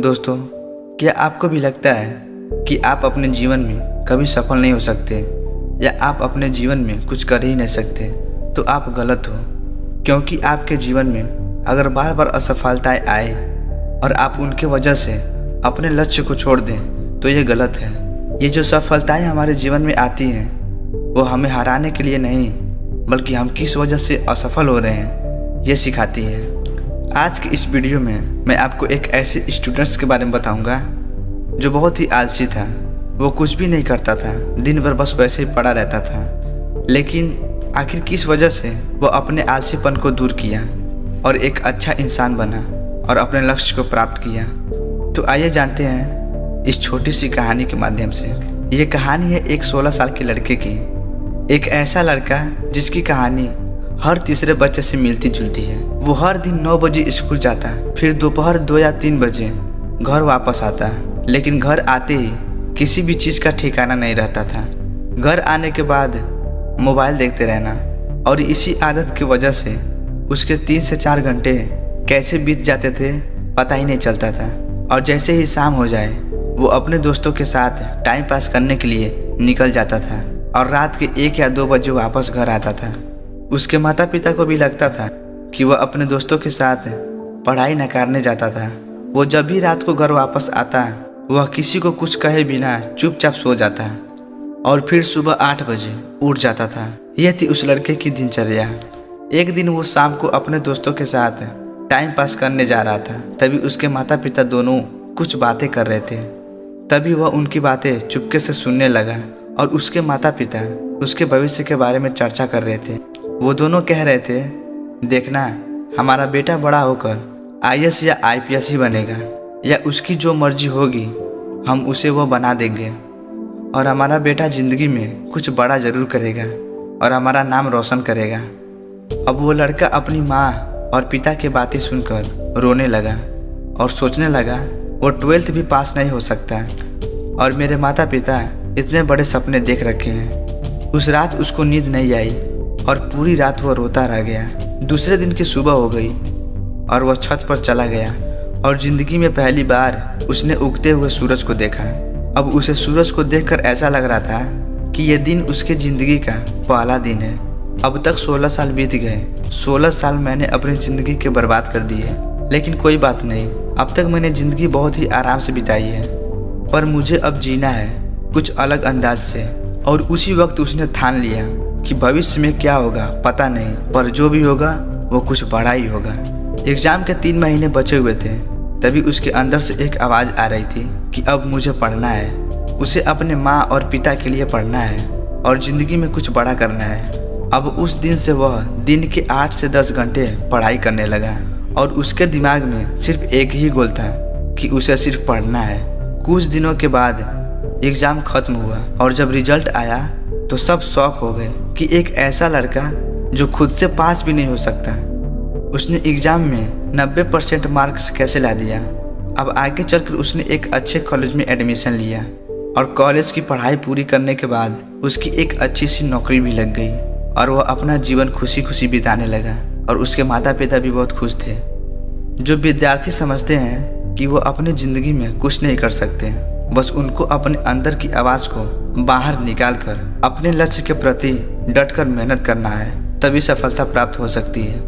दोस्तों, क्या आपको भी लगता है कि आप अपने जीवन में कभी सफल नहीं हो सकते या आप अपने जीवन में कुछ कर ही नहीं सकते? तो आप गलत हो, क्योंकि आपके जीवन में अगर बार बार असफलताएं आए और आप उनके वजह से अपने लक्ष्य को छोड़ दें तो ये गलत है। ये जो सफलताएं हमारे जीवन में आती हैं वो हमें हराने के लिए नहीं, बल्कि हम किस वजह से असफल हो रहे हैं ये सिखाती है। आज की इस वीडियो में मैं आपको एक ऐसे स्टूडेंट्स के बारे में बताऊंगा जो बहुत ही आलसी था। वो कुछ भी नहीं करता था, दिन भर बस वैसे ही पड़ा रहता था, लेकिन आखिर किस वजह से वो अपने आलसीपन को दूर किया और एक अच्छा इंसान बना और अपने लक्ष्य को प्राप्त किया। तो आइए जानते हैं इस छोटी सी कहानी के माध्यम से। ये कहानी है एक 16 साल के लड़के की। एक ऐसा लड़का जिसकी कहानी हर तीसरे बच्चे से मिलती जुलती है। वो हर दिन 9 बजे स्कूल जाता, फिर दोपहर 2 या 3 बजे घर वापस आता, लेकिन घर आते ही किसी भी चीज़ का ठिकाना नहीं रहता था। घर आने के बाद मोबाइल देखते रहना, और इसी आदत की वजह से उसके 3 से 4 घंटे कैसे बीत जाते थे पता ही नहीं चलता था। और जैसे ही शाम हो जाए वो अपने दोस्तों के साथ टाइम पास करने के लिए निकल जाता था और रात के 1 या 2 बजे वापस घर आता था। उसके माता पिता को भी लगता था कि वह अपने दोस्तों के साथ पढ़ाई नकारने जाता था। वो जब भी रात को घर वापस आता वह किसी को कुछ कहे बिना चुपचाप सो जाता और फिर सुबह 8 बजे उठ जाता था। यह थी उस लड़के की दिनचर्या। एक दिन वो शाम को अपने दोस्तों के साथ टाइम पास करने जा रहा था, तभी उसके माता पिता दोनों कुछ बातें कर रहे थे। तभी वह उनकी बातें चुपके से सुनने लगा और उसके माता पिता उसके भविष्य के बारे में चर्चा कर रहे थे। वो दोनों कह रहे थे, देखना हमारा बेटा बड़ा होकर IAS या IPS ही बनेगा, या उसकी जो मर्जी होगी हम उसे वो बना देंगे, और हमारा बेटा ज़िंदगी में कुछ बड़ा ज़रूर करेगा और हमारा नाम रोशन करेगा। अब वो लड़का अपनी माँ और पिता की बातें सुनकर रोने लगा और सोचने लगा वो 12th भी पास नहीं हो सकता और मेरे माता पिता इतने बड़े सपने देख रखे हैं। उस रात उसको नींद नहीं आई और पूरी रात वह रोता रह गया। दूसरे दिन की सुबह हो गई और वह छत पर चला गया और ज़िंदगी में पहली बार उसने उगते हुए सूरज को देखा। अब उसे सूरज को देखकर ऐसा लग रहा था कि यह दिन उसके ज़िंदगी का पहला दिन है। अब तक 16 साल बीत गए। 16 साल मैंने अपनी ज़िंदगी के बर्बाद कर दिए, लेकिन कोई बात नहीं, अब तक मैंने ज़िंदगी बहुत ही आराम से बिताई है, पर मुझे अब जीना है कुछ अलग अंदाज से। और उसी वक्त उसने ठान लिया कि भविष्य में क्या होगा पता नहीं, पर जो भी होगा वो कुछ बड़ा ही होगा। एग्ज़ाम के 3 महीने बचे हुए थे, तभी उसके अंदर से एक आवाज़ आ रही थी कि अब मुझे पढ़ना है। उसे अपने माँ और पिता के लिए पढ़ना है और ज़िंदगी में कुछ बड़ा करना है। अब उस दिन से वह दिन के 8 से 10 घंटे पढ़ाई करने लगा और उसके दिमाग में सिर्फ एक ही गोल था कि उसे सिर्फ पढ़ना है। कुछ दिनों के बाद एग्ज़ाम ख़त्म हुआ और जब रिजल्ट आया तो सब शौक हो गए कि एक ऐसा लड़का जो खुद से पास भी नहीं हो सकता, उसने एग्ज़ाम में 90% मार्क्स कैसे ला दिया। अब आगे चलकर उसने एक अच्छे कॉलेज में एडमिशन लिया और कॉलेज की पढ़ाई पूरी करने के बाद उसकी एक अच्छी सी नौकरी भी लग गई और वह अपना जीवन खुशी खुशी बिताने लगा और उसके माता पिता भी बहुत खुश थे। जो विद्यार्थी समझते हैं कि वो अपनी ज़िंदगी में कुछ नहीं कर सकते, बस उनको अपने अंदर की आवाज़ को बाहर निकालकर अपने लक्ष्य के प्रति डटकर मेहनत करना है, तभी सफलता प्राप्त हो सकती है।